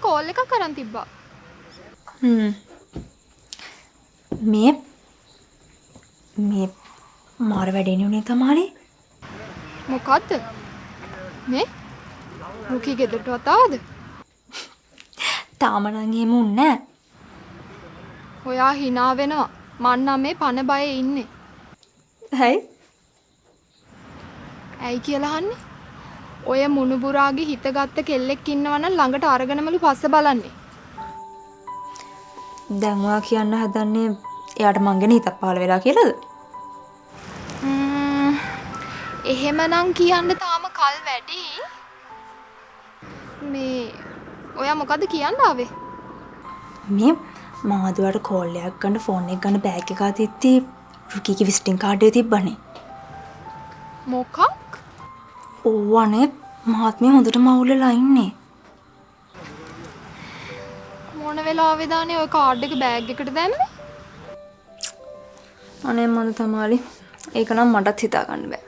Call එකක් කරන් තිබ්බා. මේ මාර වැඩේනේ උනේ තමයි. මොකද්ද? මේ රුකී ගෙදරටවත් ආවද? තාම නම් එහෙම උන්නේ නැහැ. ඔයා hina වෙනවා. මං නම් මේ පන බයේ ඉන්නේ. හයි. ඇයි කියලා අහන්නේ? ඔය මුණුබුරාගේ හිත ගත්ත කෙල්ලෙක් ඉන්නවා නම් ළඟට අරගෙනමලු පස්ස බලන්නේ. දැන් ඔයා කියන්න හදන්නේ එයාට මං ගැන හිතක් පහළ වෙලා කියලාද? එහෙමනම් කියන්න තාම කල් වැඩි. මේ ඔයා මොකද්ද කියන්න ආවේ? මේ මාදුවට කෝල් එකක් ගන්න ෆෝන් එක ගන්න බෑග් එක අතිත්ති රුකීගේ විසිටින් කාඩ් එක තිබ්බනේ. මොකක්? ඕවනේ මහත්මිය හොඳටම අවුලලා ඉන්නේ. මොන වෙලාවෙද අනේ ඔය කාඩ් එක බෑග් එකට දැම්මේ? අනේ මන්ද තමාලි. ඒක නම් මටත් හිතා ගන්න බෑ.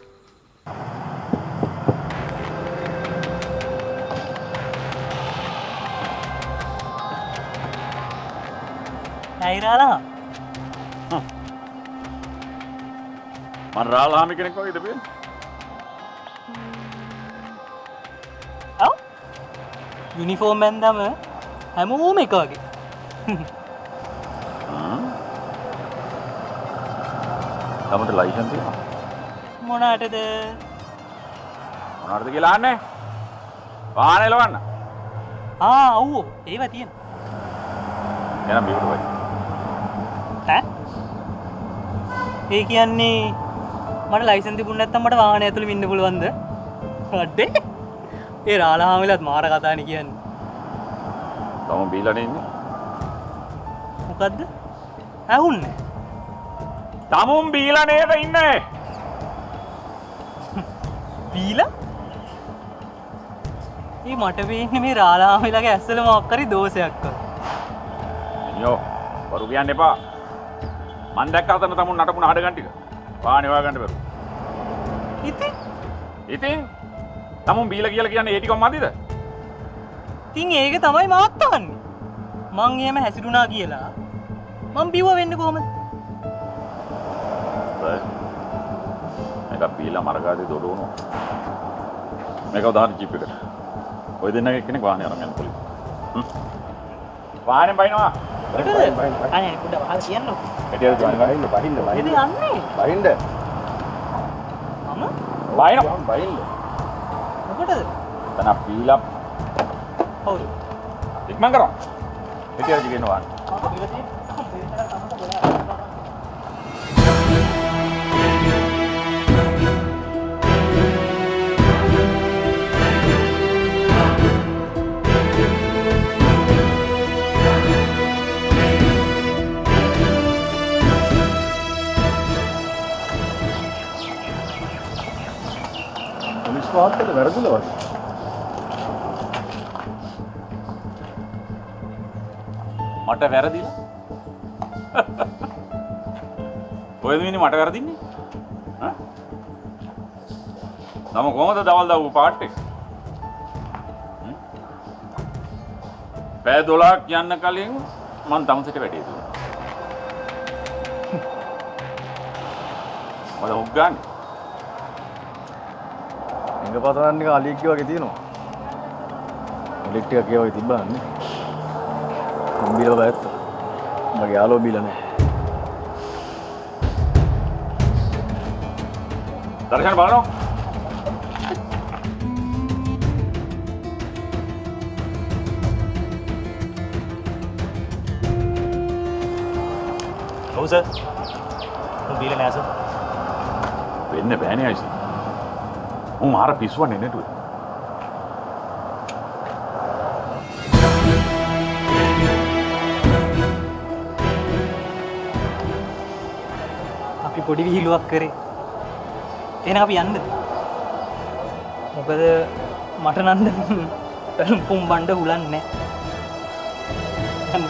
ඇයිරාලා මම රාලාමි කෙනෙක් වගේද පේන්නේ? ඔව් යුනිෆෝම් ඇන්දම හැමෝම එක වගේ. තමන්ට ලයිසන්ස් තියෙනවා? මොනාටද? මොනවාටද කියලා අහන්නේ? වාහනේ ලවන්න. ඔව් ඒවා තියෙන. එනම් බිව්වට වයි. ඈ? ඒ කියන්නේ මට ලයිසන් තිබුණ නැත්නම් මට වාහනේ ඇතුළේ ඉන්න පුළුවන්ද? අඩේ. ඒ රාලහාමිලත් මාර කතානේ කියන්නේ. තමන් බීලානේ ඉන්නේ. මොකද්ද? ඇහුන්නේ? තමුන් බීලා නේද ඉන්නේ? බීලා? ඒ මට වෙන්නේ මේ රාලහාමිලගේ ඇස්සල මොකක් හරි දෝෂයක් වගේ. අයියෝ වරු කියන්න එපා. මං දැක්ක අතන තමුන් නටපුන හඩගන් ටික. වාහනේ හොයාගන්න බැරුව. ඉතින් තමුන් බීලා කියලා කියන්නේ ඒ ටිකම මදිද? ඉතින් ඒක තමයි මාත් අහන්නේ. මං එහෙම හැසිරුණා කියලා මං බිව්ව වෙන්නේ කොහමද? මේක බීලා මරගාදී දොඩවනවා. මේක උදාහරණ ජීප් එකට. ඔය දෙන්නගේ එක්කෙනෙක් වාහනේ අරන් යන්න පුළුවන්. වාහනේ බයිනවා. අනේ පුඩ වහල් කියන්නකො. එටියද බයින්න. ඉතින් යන්නේ. බයින්න. මම බයින්න. මොකටද? තන බීලා ඔව්. ඉක්මන් කරා. එටියද කියනවා. පාත්තට වැරදිලා වගේ. මට වැරදිලා? කොහෙද මිනිහ මට වැරදින්නේ? ඈ? නම කොහමද දවල් දාපු පාට් එක? පැය 12ක් යන්න කලින් මං තමසට වැඩේ දුන්නා. මොකද හොක් ගන්න? පතරන් එක අලියෙක්ගේ වගේ තියෙනවා. එලෙක්ට් එකක් ඒ වගේ තිබ්බාන්නේ. මම බීලා බෑත්ත. මගේ යාළුවෝ බීලා නැහැ. දර්ශන බලනවා. ඔව් සර්. මම බීලා නැහැ සර්. වෙන්න බෑනේ අයිසි. උන් මාර පිස්සුවන්නේ නේද? අපි පොඩි විහිළුවක් කරේ. එහෙනම් අපි යන්නද? මොකද මට නම් පැලුම් බණ්ඩ හුලන්නේ නැහැ. යන්න.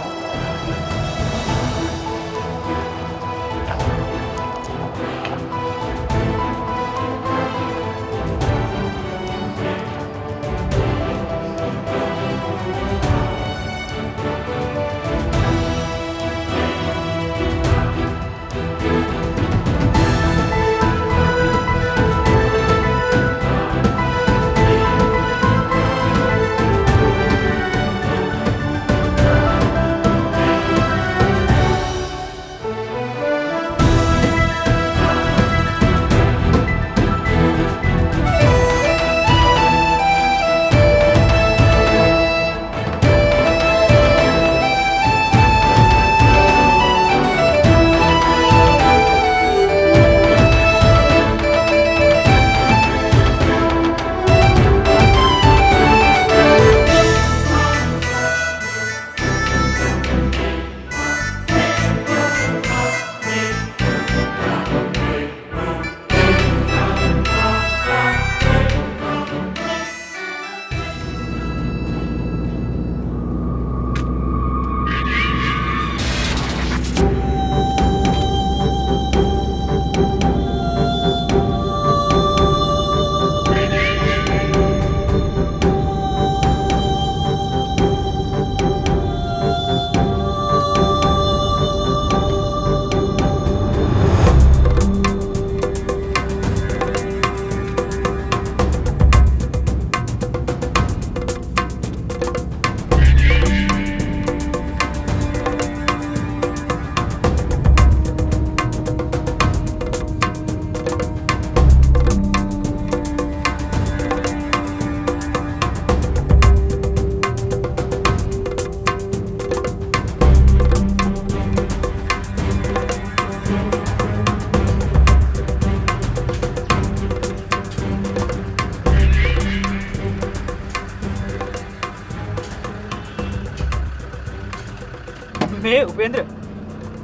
උපේන්ද්‍ර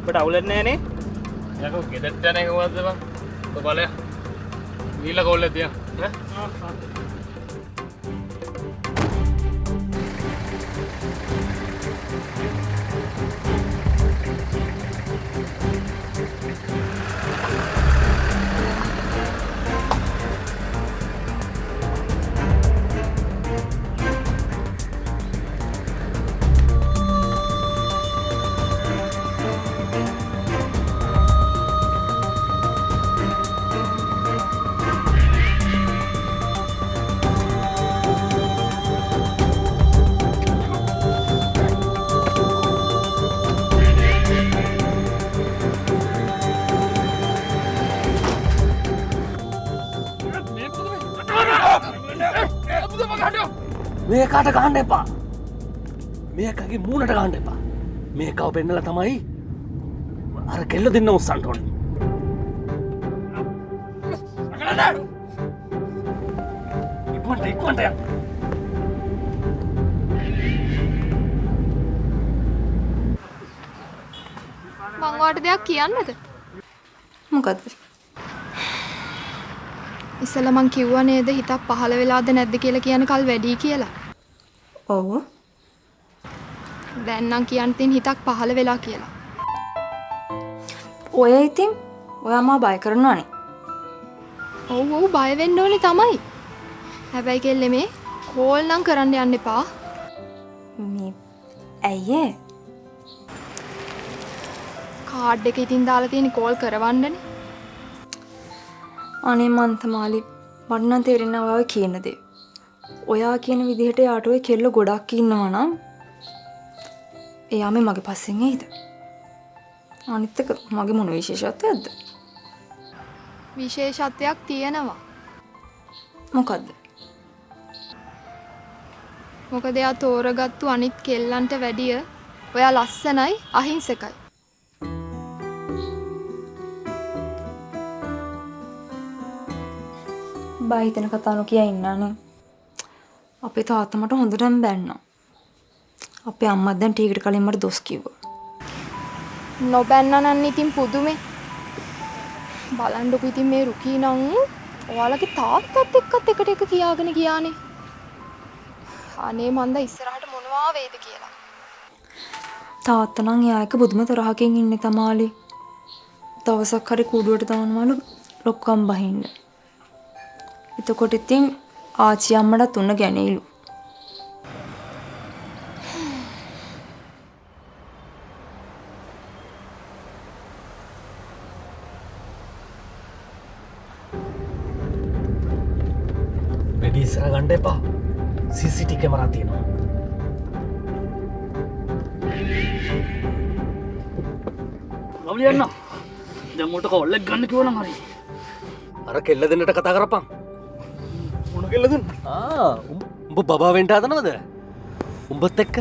ඔබට අවුලක් නැහැ නේ? යකෝ ගෙදරට යන එක මොකද්ද බං? ඔබ බලය. ගිහිල්ලා කෝල් එක තියන්. ඈ? මේකට ගන්න එපා. මේකගේ මූණට ගන්න එපා. මේකව පෙන්නලා තමයි අර කෙල්ල දෙන්න උස්සන්න ඕනේ. ඉක්මනට යන්න. මං ඔයාලට දෙයක් කියන්නද? මොකද්ද? ඉස්සෙල්ලා මං කිව්වා නේද හිතක් පහළ වෙලාද නැද්ද කියලා කියන කල් වැඩි කියලා. ඔව්. දැන් නම් කියන්න තියෙන හිතක් පහළ වෙලා කියලා. ඔය ඉතින් ඔයා මාව බය කරනවානේ. ඔව් බය වෙන්න ඕනේ තමයි. හැබැයි කෙල්ලේ මේ කෝල් නම් කරන්න යන්න එපා. මේ ඇයි ඒ? කාඩ් එක ඉතින් දාලා තියෙන කෝල් කරවන්නනේ. අනේ මන්තමාලි මට නම් තේරෙන්නේ නැහැ ඔයාව කියන දේ. ඔයා කියන විදිහට යාට ඔය කෙල්ල ගොඩක් ඉන්නවා නම් එයා මේ මගේ පස්සෙන් එයිද? අනිත් එක මගේ මොන විශේෂත්වයක්ද? විශේෂත්වයක් තියෙනවා. මොකද්ද? මොකද එයා තෝරගත්තු අනිත් කෙල්ලන්ට වැඩිය ඔයා ලස්සනයි අහිංසකයි. බා හිතන කතා නොකිය ඉන්නානේ. අපේ තාත්තා මට හොඳටම බැන්නා. අපේ අම්මා දැන් ටීකට කලින් මට දොස් කිව්වා. නොබැන්නා නම් ඉතින් පුදුමේ. බලන්නකො ඉතින් මේ රුකී නම් ඔයාලගේ තාත්තත් එක්කත් එකට එක කියාගෙන ගියානේ. අනේ මන්ද ඉස්සරහට මොනවා වේද කියලා. තාත්තා නම් එයා එක බුදුම තරහකින් ඉන්නේ තමාලි. දවසක් හරි කූඩුවට දානවලු ලොක්කම් බහින්න. එතකොට ඉතින් ආච්චි අම්මට තුන ගැනීලු. වැඩි ඉස්සර ගන්න එපා. CCTV කැමරා තියෙනවා. ලව්ලි යන්න. දැන් උන්ට කෝල් එක ගන්න කිව්වනම් හරි. අර කෙල්ල දෙන්නට කතා කරපන්. මොන කෙල්ලද? උඹ බබා වෙන්න හදනවද? උඹත් එක්ක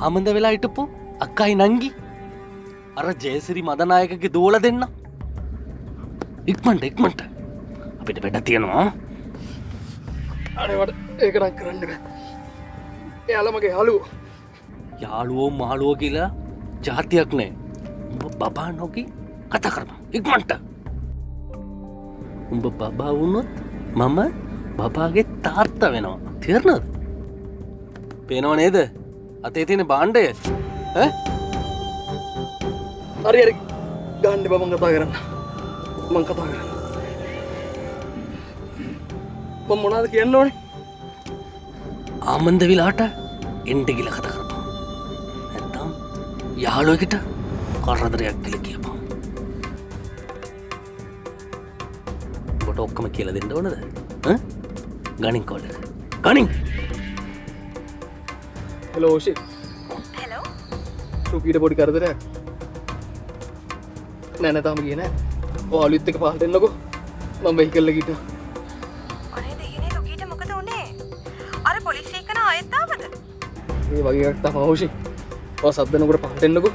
ආමන්ද වෙලා හිටපු අක්කයි නංගි අර ජයසිරි මදනායකගේ දෝල දෙන්න. ඉක්මනට අපිට වැඩ තියෙනවා. අනේ මට ඒක නම් කරන්න බෑ. එයාලා මගේ යාළුවෝ. යාළුවෝ මහළුවෝ කියලා ජාතියක් නෑ. උඹ බබා නොකි කතා කරපන්. ඉක්මනට. උඹ බබා වුණොත් මම බබාගේ තාත්තා වෙනවා. තේරෙනවද? පේනව නේද? අතේ තියෙන භාණ්ඩය. ඈ? හරි ගන්න එපා මං කතා කරන්න. මං කතා කරන්න. මම මොනවද කියන්න ඕනේ? ආමන්ද විලාට එන්ට ගිල කතා කරපන්. නැත්තම් යාළුවෙකුට කරදරයක් කියලා කියපන්. ඔබට ඔක්කොම කියලා දෙන්න ඕනද? ඈ? ගණින් කෝල් එක. ගණින්. හෙලෝ ඔෂි. හෙලෝ. රුකීට පොඩි කරදරයක්. නෑ තාම ගියේ නෑ. ඔයාලුත් එක්ක පහලට එන්නකෝ. මම වෙහිකල් එකකට. අනේ දෙයනේ රුකීට මොකද උනේ? අර පොලිසිය එක්කන ආයෙත් ආවද? මේ වගේ එකක් තමයි ඔෂි. ඔයා සද්ද නගර පහලට එන්නකෝ.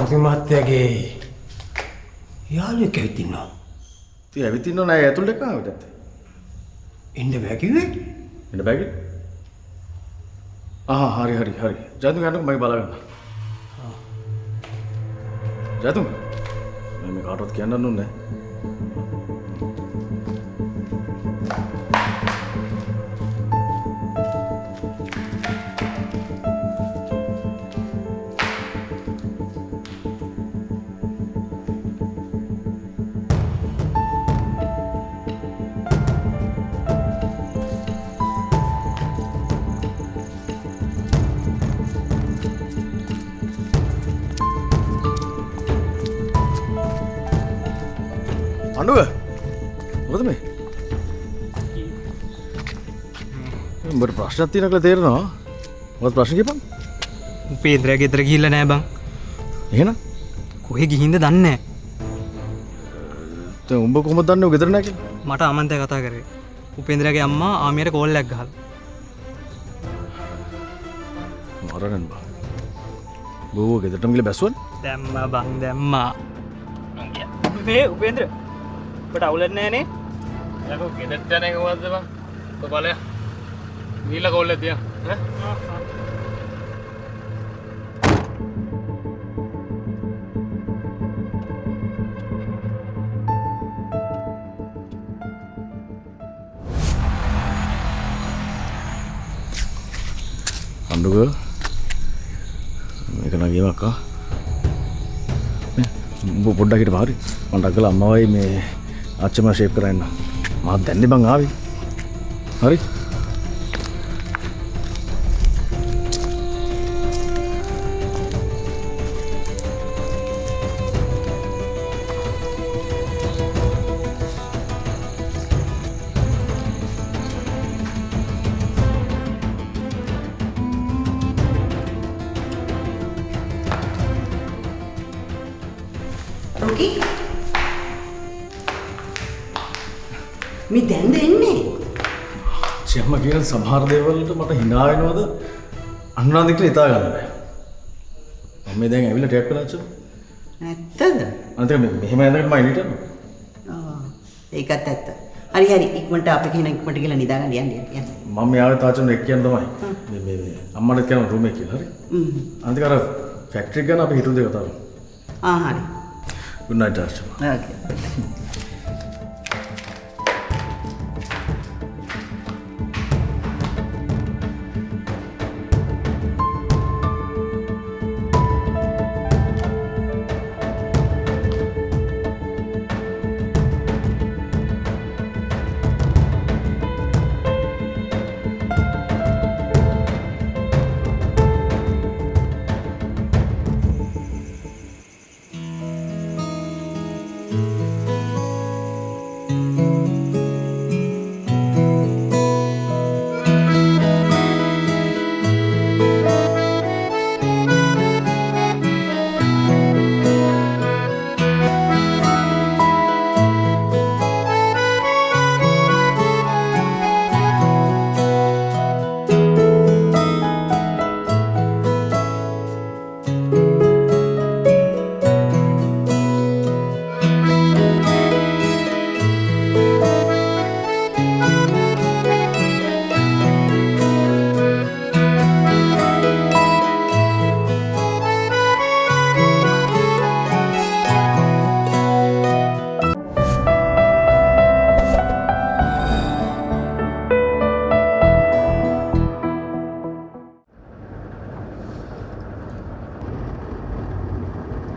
අපි මහත්තයාගේ යාළුවෙක් ඇවිත් ඉන්නවා. ඉතින් ඇවිත් ඉන්නව නෑ ඇතුළට එක්ක ආවට ඇත්තේ. එන්න බෑ කිව්වේ? එන්න බෑගේ. හරි. ජයතුංග යන්නකෝ මම බලාගන්න. ජයතුංග මම කාටවත් කියන්න ඕනේ නෑ. අඬුව මොකද මේ? උඹට ප්‍රශ්නක් තියෙනවා කියලා තේරෙනවා. මොකද ප්‍රශ්න කියපන්. උපේන්ද්‍රයා ගෙදර ගිහිල්ලා නෑ බං. එහෙනම් කොහෙ ගිහින්ද දන්නේ නෑ. දැන් උඹ කොහොමද දන්නේ ගෙදර නෑ කියලා? මට අමන්තය කතා කරේ. උපේන්ද්‍රයාගේ අම්මා ආමියට කෝල් එකක් ගහලා. මරණන් බා. බෝ ගෙදරටම ගිහලා බැස්සුවනේ. දැම්මා බං දැම්මා. මේ උපේන්ද්‍ර ඔබට අවුලක් නෑනේ. යකෝ ගෙදරට යන එක මොකද්ද බං? ඔය බලය. ගිහිල්ලා කෝල් එක තියන්. ඈ? අඬුව මේක නගියම අක්කා. උඹ පොඩ්ඩක් හිටපන් හරි. මම ඩග්ගල අම්මවයි මේ අච්චම ෂේප් කරන්න. මම දැන්නේ බං ආවේ. හරි. රොකි මේ දැන්ද එන්නේ? සියම්ම කියන සමහර දේවල් වලට මට hina වෙනවද අනුනාද කියලා හිතා ගන්න බෑ. මම මේ දැන් ඇවිල්ලා ටිකක් වෙලා අච්චෝ. ඇත්තද? අන්තිම මෙහෙම ඇඳගෙන මම එළියට යනවා. ඒකත් ඇත්ත. හරි ඉක්මනට අපි කියන ඉක්මනට ගිහලා නිදාගන්න යන්න. මම යාවේ තාචුන් එක්ක යන්න තමයි. මේ අම්මට කියන රූම් එකේ කියලා හරි. අන්තික අර ෆැක්ටරි එක ගැන අපි හිතුව දේ කතා කරමු. හරි. Good night, Archana. Okay.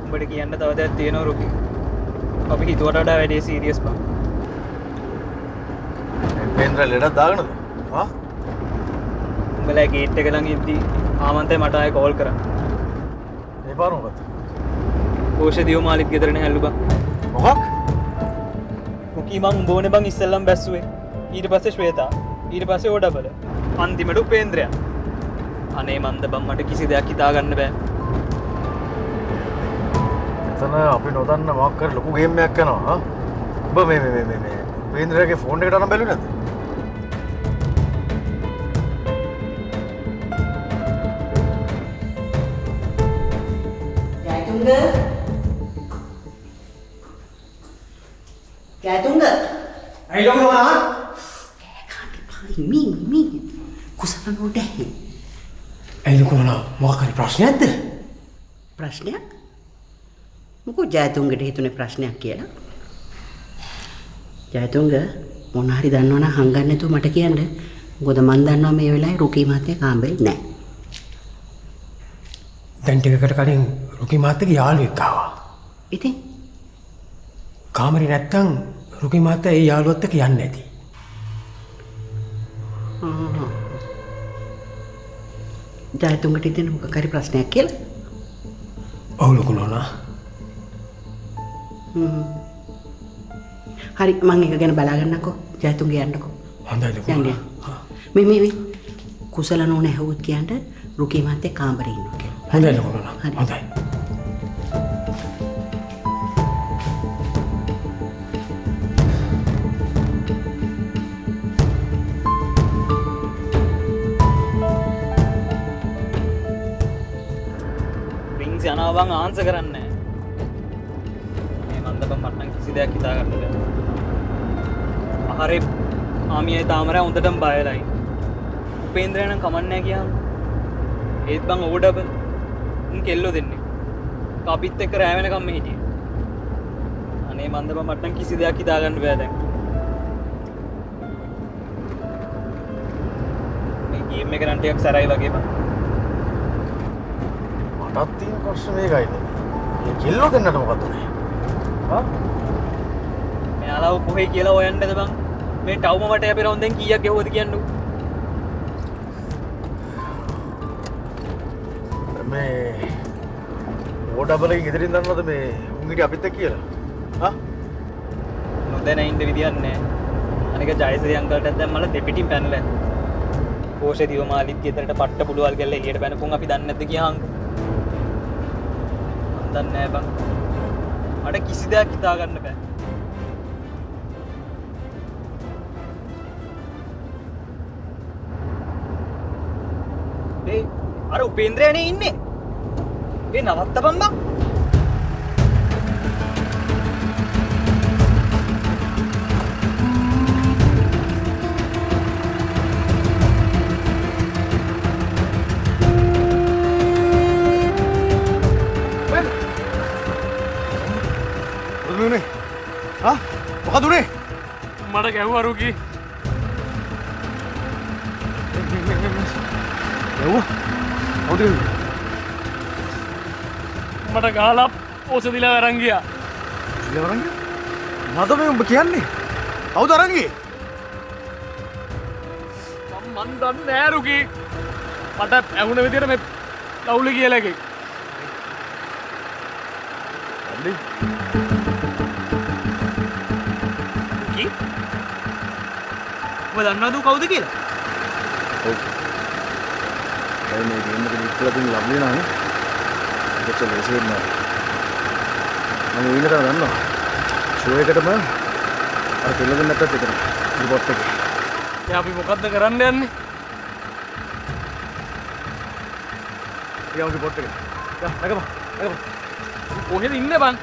උඹට කියන්න තව දෙයක් තියෙනවා රොකි. අපි හිතුවට වඩා වැඩේ සීරියස් බං. උපේන්ද්‍ර ලෙඩක් දාගෙනද? හා? උඹලා ගේට් එක ළඟ ඉද්දි ආමන්තේ මට ආයෙ කෝල් කරා. මේ පාර මොකක්ද? ඕෂධියෝ මාලිත් ගෙදරනේ හැල්ලු බං. මොකක්? රොකි මං උඹ ඕනේ බං ඉස්සෙල්ලම බැස්සුවේ. ඊට පස්සේ ශ්වේතා. ඊට පස්සේ ඕ ඩබල්. අන්තිමට උපේන්ද්‍රයා. අනේ මන්ද බං මට කිසි දෙයක් හිතා ගන්න බෑ. එතන අපි නොදන්න මොකක් කර ලොකු ගේම් එකක් කරනවා හා. ඔබ මේ උපේන්ද්‍රයාගේ ෆෝන් එකට අරන් බැලුවේ නැද්ද? ජයතුංග ඇයි ලොකු නෝනා? මී කුසල නෝට ඇහි ඇයි ලොකු නෝනා මොකක් හරි ප්‍රශ්නයක්ද? ප්‍රශ්නයක් මොකෝ ජයතුංගට හිතුනේ ප්‍රශ්නයක් කියලා ජයතුංග මොන හරි දන්නවනම් හංගන්න නැතුව මට කියන්න මොකද මන් දන්නවා මේ වෙලාවේ රුකී මහත්තයා කාමරේ නැහැ දැන් ටිකකට කලින් රුකි මාත්තගේ යාළුවෙක් ආවා. ඉතින් කාමරේ නැත්තම් රුකි මාත්තා ඒ යාළුවත් එක්ක යන්නේ නැති. ජයතුංගට ඉතින් මොකක් හරි ප්‍රශ්නයක් කියලා ඔව් ලොකු නෝනා. හරි මං එක ගැන බලාගන්නකෝ ජයතුංග යන්නකෝ හොඳයි ලොකු යන්න නෝනා. මේ කුසල නෝන ඇහුවොත් කියන්න රුකී මහත්තයා කාමරේ ඉන්නවා කියලා හොඳයි ලොකු නෝනා. හරි. හොඳයි. රින්ග්ස් යනවා බං ආන්සර් කරන්නේ නැහැ. මේ මන්දපම් මට නම් කිසි දෙයක් හිතා ගන්න බැහැ. ආහාරේ ආමියයි තාමරයි හොඳටම බයලයි. උපේන්ද්‍රය නම් කමන්නේ කියහම. ඒත් බං ඕ ඩබල් උන් කෙල්ලෝ දෙන්නේ. කපිත් එක්ක රෑ වෙනකම් මේ හිටියේ. අනේ මන්දපම් මට නම් කිසි දෙයක් හිතා ගන්න බෑ දැන්. මේ ගේම් එක නම් ටිකක් සරයි වගේ බං. මටත් තියෙන ප්‍රශ්න මේකයිද? මේ කෙල්ලෝ දෙන්නට මොකද උනේ? හා? මෙයාලා කොහේ කියලා හොයන්නද බං? මේ ටවුම වටේ අපි රවුන්ඩෙන් කීයක් ගෙවුවද කියන්නු? මේ ඕ ඩබල් එකෙන් ඉදිරින් දන්නවද මේ උන් හිටිය අපිත් එක්ක කියලා? හා? නොදැන ඉන්න විදියක් නැහැ. අනික ජයශ්‍රී අංකල්ටත් දැන් මල දෙපිටින් පැනලා. කෝෂේ දිවමාලිත් ගෙදරට පට්ට පුලුවල් ගල්ලා එළියට පැනපුන් අපි දන්නේ නැද්ද කියහන්. මන් දන්නේ නැහැ බං. මට කිසි දෙයක් හිතා ගන්න බෑ. ඒ අර උපේන්ද්‍රයනේ ඉන්නේ. ඒ නවත්තපන් බං. උනේ? හා? මොකද උනේ? මට ගැහුවා රුකී. එව්වා. හවුද? මට ගහලා පෝස දිලා අරන් ගියා. ඉලවරන් ගියා? මොකද මේ උඹ කියන්නේ? කවුද අරන් ගියේ? මන් දන්නේ නෑ රුකී. මට ඇහුණ විදියට මේ ලවුලි කියලා එකෙක්. අම්බි. කී? ඔබ දන්නවද ඌ කවුද කියලා? ඔව්. ඒ මේ ගේම් එක විශ්ලා තියෙන ලබ්ලි නානේ. ඒක ලේසි වෙන්නේ නැහැ. මම ඊළඟට දන්නවා. ෂෝ එකටම අර කෙල්ල දෙන්නටත් එක රිපෝට් එක. දැන් අපි මොකද්ද කරන්න යන්නේ? ඊයම් රිපෝට් එක. යා නැගපන්. නැගපන්. කොහෙද ඉන්නේ බං?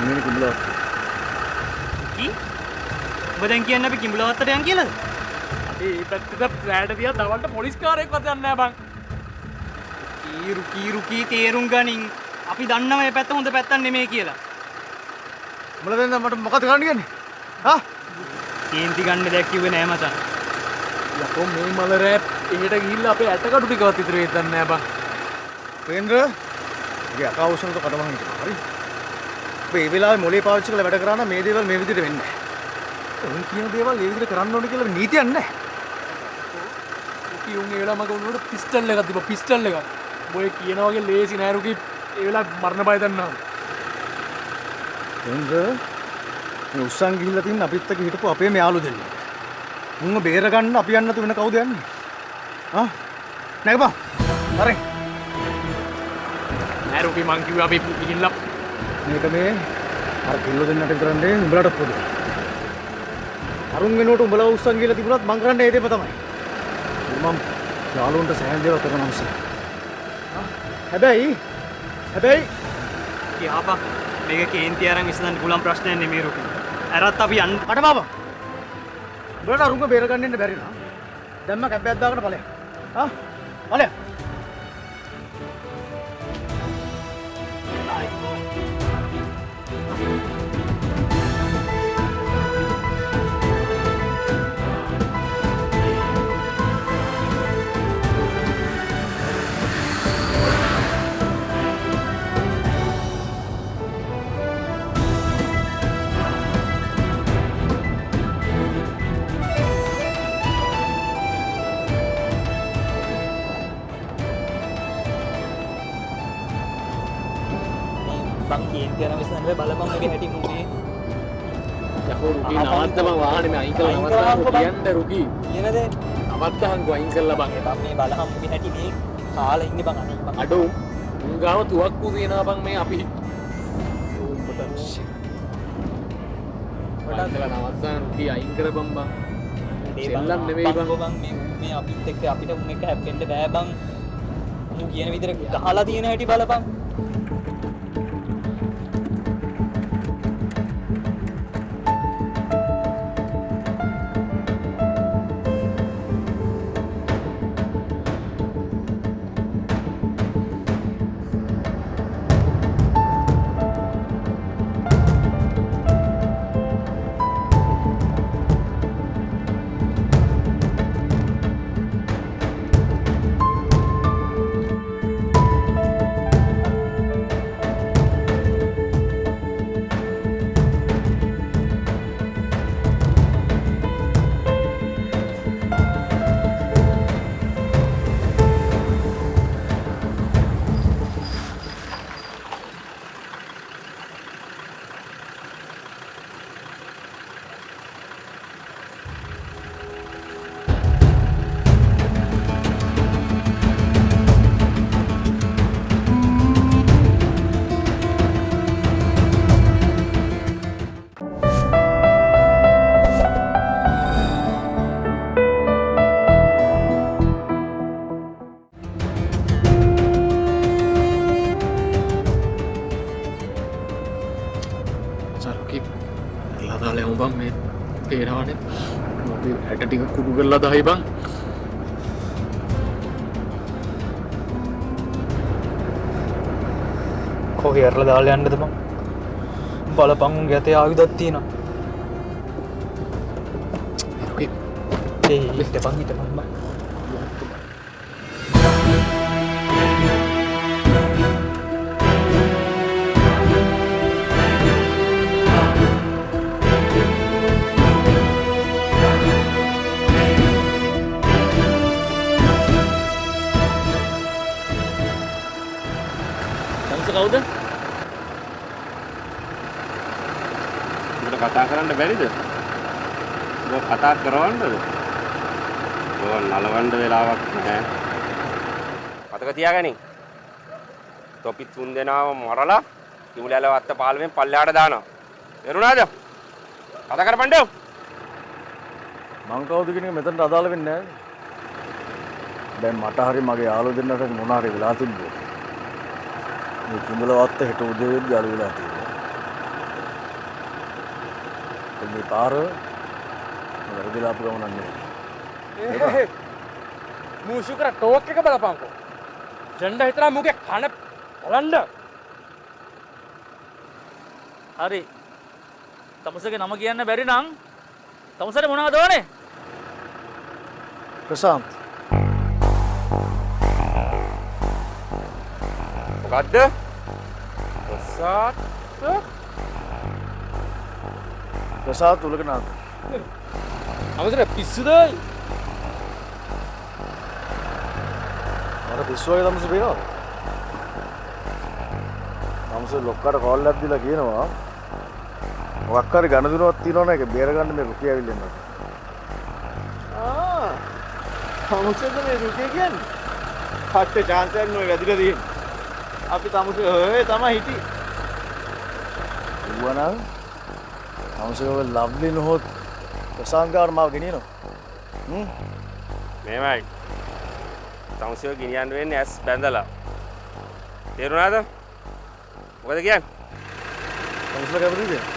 මිනිහ කුඹලා. කී? ඔබ දැන් කියන්නේ අපි කිඹුලවත්තට යන් කියලාද? අපි මේ පැත්තට රැඩ දිහා දවල්ට පොලිස් කාරයෙක්වත් යන්නේ නැහැ බං. කීරු තේරුම් ගනින්. අපි දන්නවා මේ පැත්ත හොඳ පැත්තක් නෙමෙයි කියලා. උඹලා දැන් මට මොකද කරන්න කියන්නේ? හා? කේන්ති ගන්න දෙයක් කිව්වේ නෑ මචං. යකෝ මේ මල රෑප් එහෙට ගිහිල්ලා අපේ ඇටකටු ටිකවත් ඉතුරු වෙන්නේ නැහැ බං. පේන්ද්‍ර ගේ අකවුෂන්ට කඩමන් හිටියා. හරි. මේ වෙලාවේ මොලේ පාවිච්චි කරලා වැඩ කරා නම් මේ දේවල් මේ විදිහට වෙන්නේ නැහැ. උන් කියන දේවල් මේ විදිහට කරන්න ඕනේ කියලා නීතියක් නැහැ. රුකී උන් ඒ වෙලාව මගේ උඩට පිස්ටල් එකක් තිබ්බා පිස්ටල් එකක්. ඔය කියන වගේ ලේසි නෑ රුකී ඒ වෙලාව මරණ බය දන්නවා. පේන්ද්‍ර මේ උස්සන් ගිහිල්ලා තින්න අපිත් එක්ක හිටපු අපේ මේ යාළු දෙන්න. මුංග බේර ගන්න අපි යන්න තු වෙන කවුද යන්නේ? හා? නැගපන්. හරි. නෑ රුකී මං කිව්වා අපි ගිහිල්ලා මේක මේ අර කිල්ල දෙන්නට කරන්නේ උඹලට පොදු. අරුන් වෙනුවට උඹලා උස්සන් ගිහලා තිබුණත් මං කරන්නේ ඒ දෙප තමයි. මම යාළුවන්ට සෑහෙන දේවල් කරන මිනිස්සු. හැබැයි යාපා මේක කේන්ති අරන් විසඳන්න පුළුවන් ප්‍රශ්නයක් නෙමෙයි රුකි. අරත් අපි යන්න මට බාබා. උඹලට අරුංග බේරගන්න ඉන්න බැරි නා. දැම්ම කැපයක් දාගෙන ඵලයක්. ඵලයක්. බං කේන්ති අරන් විසඳන්න බලපන් මේක හැටි රුකි. යකෝ රුකි නවත්ත මං වාහනේ මේ අයින් කරලා නවත්තන්න කියන්න රුකි. කියන දේ නවත්තහන්කෝ අයින් කරලා බං. බං මේ බලහම් මුගේ හැටි මේ කාලා ඉන්නේ බං අනේ බං. අඩෝ උන් ගාව තුවක්කු තියෙනවා බං මේ අපි. උඹට නවත්තන්න රුකි අයින් කරපන් බං. සෙල්ලම් නෙමෙයි බං. මේ අපිත් එක්ක අපිට උන් එක හැප්පෙන්න බෑ බං. මු කියන විදිහට ගහලා තියෙන හැටි බලපන්. බං මේ පේනවනේ අපි ඇට ටික කුඩු කරලා දායි බං. කොහේ අරලා දාලා යන්නද බං? බලපන් උන්ගේ අතේ ආයුධක් තියෙනවා. හිටපන් බං. කවුද? උඹට කතා කරන්න බැරිද? උඹ කතා කරවන්නද? ඔය නලවන්න වෙලාවක් නැහැ. මතක තියාගනින්. තොපි තුන් දෙනාව මරලා කිමුලැල වත්ත පාලුවෙන් පල්ලෙහාට දානවා. එරුණාද? කතා කරපන්ඩ. මං කවුද කියන එක මෙතනට අදාළ වෙන්නේ නැහැ. දැන් මට හරි මගේ යාළුවෝ දෙන්නට මොන හරි වෙලා තිබ්බොත් මේ කිඹුලවත්ත හෙට උදේ වෙද්දි අලු වෙලා තියෙනවා. මේ පාර වැරදිලා අපු ගමනක් නෙවෙයි. මූෂු කර ටෝක් එක බලපන්කෝ. ජෙන්ඩා හිතලා මුගේ කන බලන්න. හරි. තමුසගේ නම කියන්න බැරි නම් තමුසට මොනවද ඕනේ? ප්‍රශාන්ත්. මොකද්ද? ප්‍රසාද් උලකනාත. අමතර පිස්සුද? මට පිස්සු වගේ තමස පේනවද? තමස ලොක්කට කෝල් එකක් දීලා කියනවා මොකක් හරි ගණදුනක් තියෙනවනේ ඒක බේරගන්න මේ රුකිය ඇවිල්ලා ඉන්නවා. තමුසේද මේ රුකිය කියන්නේ? හට්ටේ chance එකක් නෙවෙයි වැදිලා තියෙන්නේ. අපි තමුසේ ඔය තමයි හිටියේ. ඌවනම් තමසේ ඔය ලව්ලි නොහොත් ප්‍රසාන්කාර මාව ගෙනියනවා. මේමයි. තමුසෙව ගෙනියන්න වෙන්නේ ඇස් බැඳලා. තේරුණාද? මොකද කියන්නේ? තමුසෙලා කැමතිද?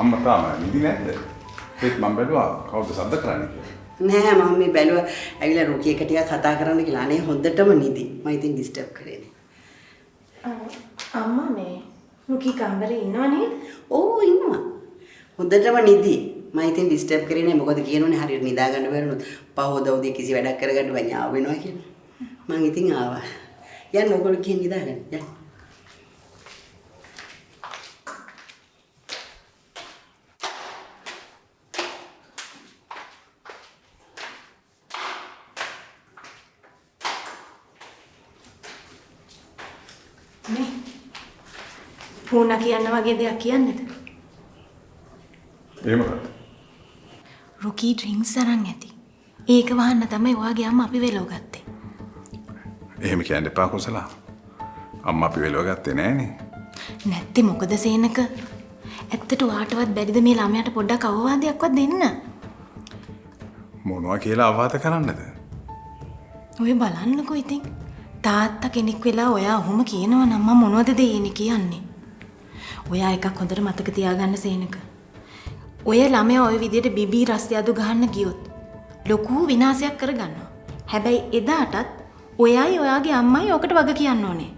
අම්මා තාම නිදි නැද්ද? ඒත් මම බැලුවා කවුද සද්ද කරන්නේ කියලා. නෑ මම මේ බැලුවා ඇවිල්ලා රුකි එක ටිකක් කතා කරන්න කියලා. අනේ හොඳටම නිදි. මම ඉතින් ඩිස්ටර්බ් කරේ නේ. අම්මා මේ රුකි කම්බරේ ඉන්නව නේද? ඕ ඉන්නවා. හොඳටම නිදි. මම ඉතින් ඩිස්ටර්බ් කරේ නෑ. මොකද කියනෝනේ හරියට නිදා ගන්න බැරුණොත් පහවදා උදේ කිසි වැඩක් කරගන්න බෑ ඥාව වෙනවා කියලා. මම ඉතින් ආවා. යන්න ඔයගොල්ලෝ ගිහින් නිදා ගන්න. යන්න. පුණා කියන්න වගේ දෙයක් කියන්නේද? එහෙම කරා. රුකි ඩ්‍රින්ක්ස් අරන් ඇති. ඒක වහන්න තමයි ඔයාගේ අම්මා අපි වෙලව ගත්තේ. එහෙම කියන්න එපා කුසලා. අම්මා අපි වෙලව ගත්තේ නෑනේ. නැත්තේ මොකද සේනක? ඇත්තට ඔයාටවත් බැරිද මේ ළමයාට පොඩ්ඩක් අවවාදයක්වත් දෙන්න? මොනවා කියලා අවවාද කරන්නද? ඔය බලන්නකෝ ඉතින්. තාත්තා කෙනෙක් වෙලා ඔයා ඔහොම කියනවා නම් මම මොනවද දෙන්නේ කියන්නේ? ඔයා එකක් හොඳට මතක තියාගන්න සේනක. ඔය ළමයා ඔය විදිහට බිබී රස් යදු ගහන්න ගියොත් ලොකු විනාශයක් කරගන්නවා. හැබැයි එදාටත් ඔයයි ඔයාගේ අම්මයි ඔකට වග කියන්න ඕනේ.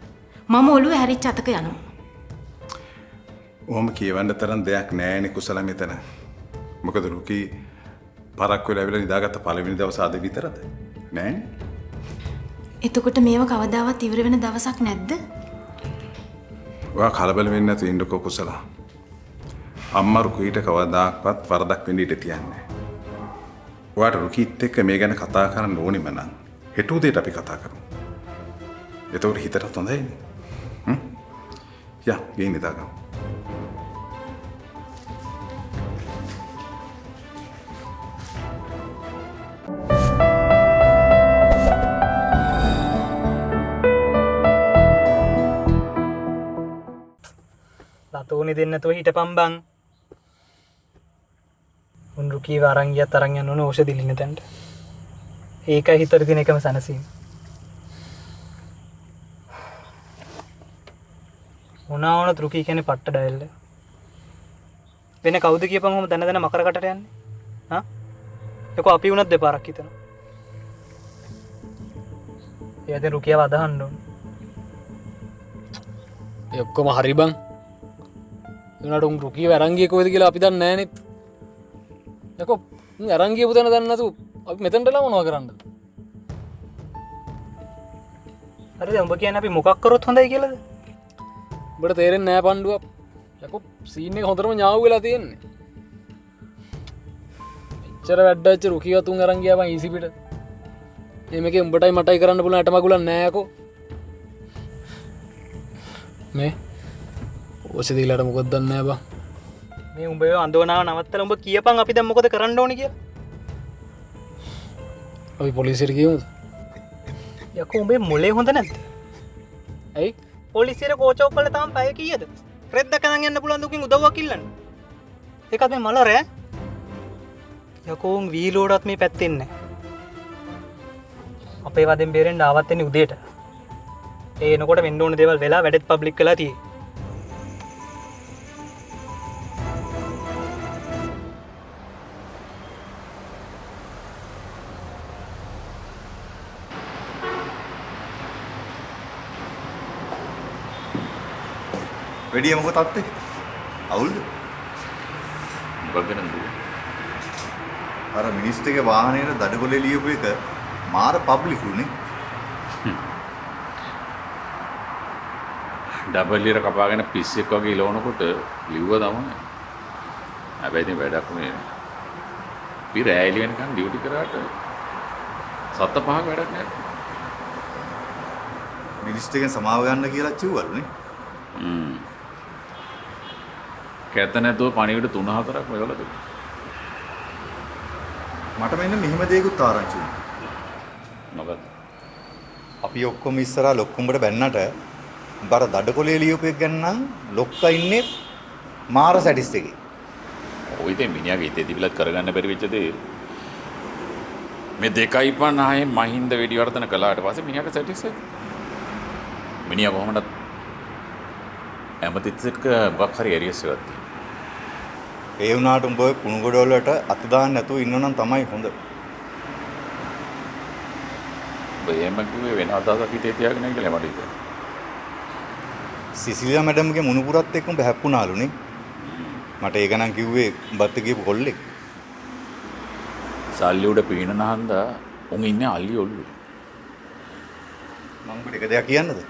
මම ඔළුව හැරිච්ච අතක යනවා. ඔහොම කියවන්න තරම් දෙයක් නෑනේ කුසල මෙතන. මොකද රුකි පරක් වෙලා ඇවිල්ලා නිදාගත්ත පළවෙනි දවස් අද විතරද? නෑනේ. එතකොට මේව කවදාවත් ඉවර වෙන දවසක් නැද්ද? ඔයා කලබල වෙන්නේ නැතුව ඉන්නකෝ කුසල. අම්මා රුකීට කවදාක්වත් වරදක් වෙන්න ඉඩ තියන්නේ නැහැ. ඔයාට රුකීත් එක්ක මේ ගැන කතා කරන්න ඕනෙම නම් හෙට උදේට අපි කතා කරමු. එතකොට හිතට හොඳයිනේ. යා ගිහින් නිදාගමු. ලතෝනේ දෙන්න නැතුව හිටපන් බං. උන් රුකීව අරන් ගියත් අරන් යන්න ඕන ඖෂධ දිලින තැනට. ඒකයි හිතට තියෙන එකම සනසීම. මොනවා වුණත් රුකී කියන්නේ පට්ට ඩයල්ල. වෙන කවුද කියපන් ඔහොම දන දන මකර කටට යන්නේ? හා? ඒකෝ අපි වුණත් දෙපාරක් හිතනවා. එයාද රුකියව අදහන්න ඕන. ඒ ඔක්කොම හරි බං. උනාට උන් රුකීව අරන් ගියේ කොහෙද කියලා අපි දන්නේ නැහැ නේ. යකෝ උන් අරන් ගියපු තැන දන්නේ නැතු අපි මෙතනටලා මොනවා කරන්නද? හරිද උඹ කියන්නේ අපි මොකක් කරොත් හොඳයි කියලාද? බට තේරෙන් නෑ පණ්ඩුවක් යකෝ සීන්නේ හොඳරම ඥාව වෙලා තියෙන්නේ එච්චර වැඩ්ඩච්ච රුකියතුන් අරංගියාව ඊසිපිට එමක උඹටයි මටයි කරන්න පුල ඇටමකුල නෑකෝ මේ ඕෂදීලට මොකොත් දන්න බා මේ උඹේ අඳවනාව නවත්තල උඹ කියපන් අපි දැන් මොකද කරන්න ඕනේ කියලා අපි පොලිසියට කියමුද යකෝ උඹේ මොලේ හොඳ නැද්ද ඇයි පොලිසියට කෝචෝ කරලා තාම පැය කීයද රෙද්දක් අරන් යන්න පුළුවන් දුකින් උදව්වක් ඉල්ලන්න ඒකත් මේ මලර ඈ යකෝ වීලෝඩත් මේ පැත්තෙන් නැහැ අපේ වදෙන් බේරෙන්න ආවත් එන්නේ උදේට ඒ එනකොට වෙන්න ඕන දේවල් වෙලා වැඩෙත් පබ්ලික් කළා තියෙයි වැඩිය මොකද තාත්තේ? අවුල්ද? මොකක්ද නේද? අර මිනිස්ටර්ගේ වාහනේට දඩගොලේ ලියපු එක මාර පබ්ලික් උනේ. ඩබල් ඉර කපාගෙන පිස්සෙක් වගේ ඉලවනකොට ලිව්ව තමයි. හැබැයි ඉතින් වැඩක් නේ. අපි රැයිලි වෙනකන් ඩියුටි කරාට සත පහක් වැඩක් නෑ. මිනිස්ටර්ගෙන් සමාව ගන්න කියලා කිව්වලුනේ. කැත නැතුව පණිවිඩ 3-4ක් මෙවල දුන්නා. මට මෙන්න මෙහෙම දෙයක්ත් ආරංචි වුණා. මොකද? අපි ඔක්කොම ඉස්සරහා ලොක්කුඹට බැන්නට බර දඩකොලේ ලියුපු එක ගන්න නම් ලොක්කා ඉන්නේ මාර සැටිස් එකේ. ඔය ඉතින් මිනිහාගේ හිතේ තිබිලත් කරගන්න බැරි වෙච්ච දේ. මේ 2.5 මහින්ද වෙඩි වර්ධන කළාට පස්සේ මිනිහාට සැටිස් එක. මිනිහා කොහොමද ඇමතිත් එක්ක මොකක් හරි ඇරියස් එකක් තියෙනවා. ඒ වුණාට උඹ කුණු ගොඩවල වලට අත දාන්න නැතුව ඉන්නනම් තමයි හොඳ. ඔබ එහෙම කිව්වේ වෙන අදහසක් හිතේ තියාගෙන නැහැ කියලා මට හිතෙනවා. සිසිලියා මැඩම්ගේ මුණුපුරත් එක්ක උඹ හැප්පුණාලුනේ. මට ඒක නම් කිව්වේ උඹත් කියපු කොල්ලෙක්. සල්ලි උඩ පීනන හන්දා උන් ඉන්නේ අල්ලි ඔල්ලුවේ. මම උඹට එක දෙයක් කියන්නද?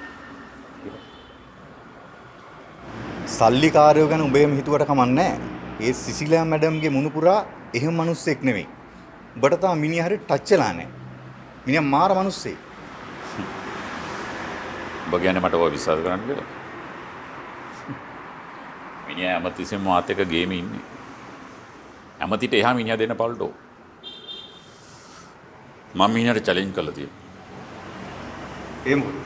සල්ලි කාර්යෝ ගැන උඹේම හිතුවට කමක් නැහැ. ඒ සිසිලියා මැඩම්ගේ මුණුපුරා එහෙම මිනිස්සෙක් නෙමෙයි. උඹට තා මිනිහා හරිය ටච් වෙලා නැහැ. මිනිහා මාර මිනිස්සෙක්. ඔබ කියන්නේ මට ඔය විශ්වාස කරන්න කියලා. මිනිහා ඇමතිසෙම මාත් එක්ක ගේමේ ඉන්නේ. ඇමතිට එහා මිනිහා දෙන්න පල්ටෝ. මම මිනිහට චැලෙන්ජ් කළා තියෙනවා. ඒ මොකද?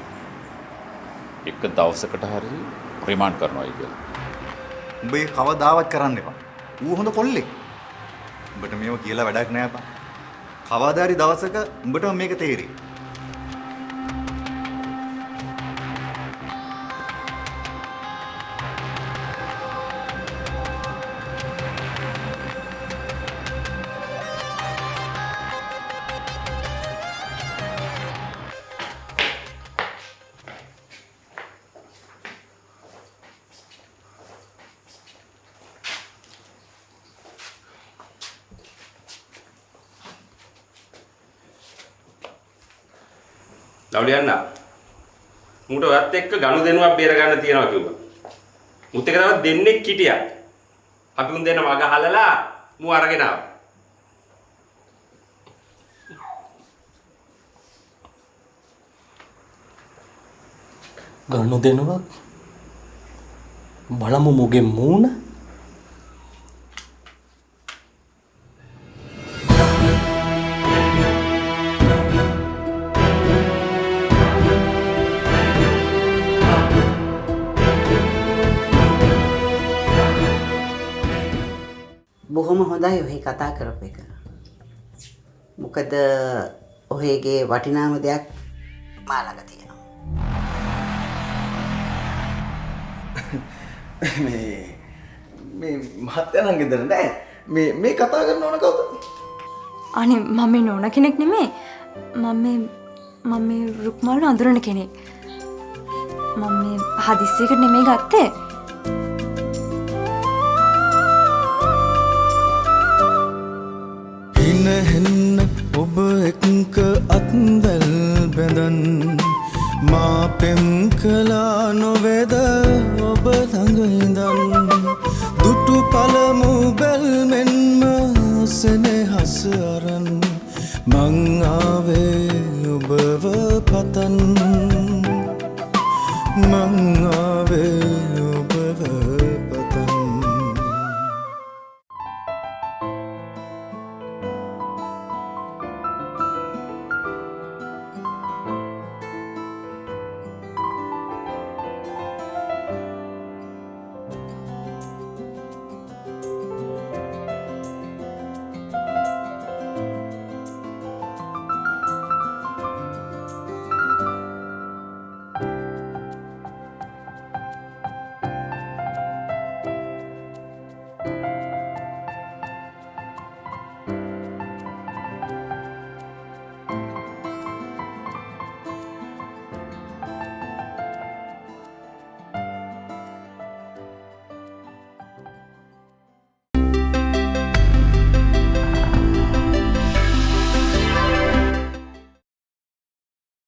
එක දවසකට හරි රිමාන්ඩ් කරනවා කියලා. උඹ ඒක කවදාවත් කරන්න එපා. ඌ හොඳ කොල්ලෙක්. උඹට මේව කියලා වැඩක් නෑ බා. කවදා හරි දවසක උඹටම මේක තේරෙයි. ලව්ලියන්න මුට ඔයත් එක්ක ගනුදෙනුවක් බේර ගන්න තියනවා කිව්වා. මුත් එක තවත් දෙන්නෙක් හිටියා. අපි උන් දෙන්න මග හලලා මු අරගෙන ආවා. ගනුදෙනුවක් බලමු මුගේ මූණ. බොහොම හොඳයි ඔහේ කතා කරපු එක. මොකද ඔහේගේ වටිනාම දෙයක් මා ළඟ තියෙනවා. මේ මහත්තයා නම් ගෙදර නෑ. මේ කතා කරන්න ඕන කවුද? අනේ මම මේ නෝන කෙනෙක් නෙමෙයි. මම මේ රුක්මල් අඳුරන කෙනෙක්. මම මේ හදිස්සියකට නෙමෙයි ගත්තේ. හිනහෙන්න ඔබ එක්ක අත්දැල් බැඳන් මා පෙම් කලා නොවේද ඔබ ළඟ ඉඳන් දුටු පළමු බැල්මෙන්ම සෙනෙහස අරන් මං ආවේ ඔබව පතන් මං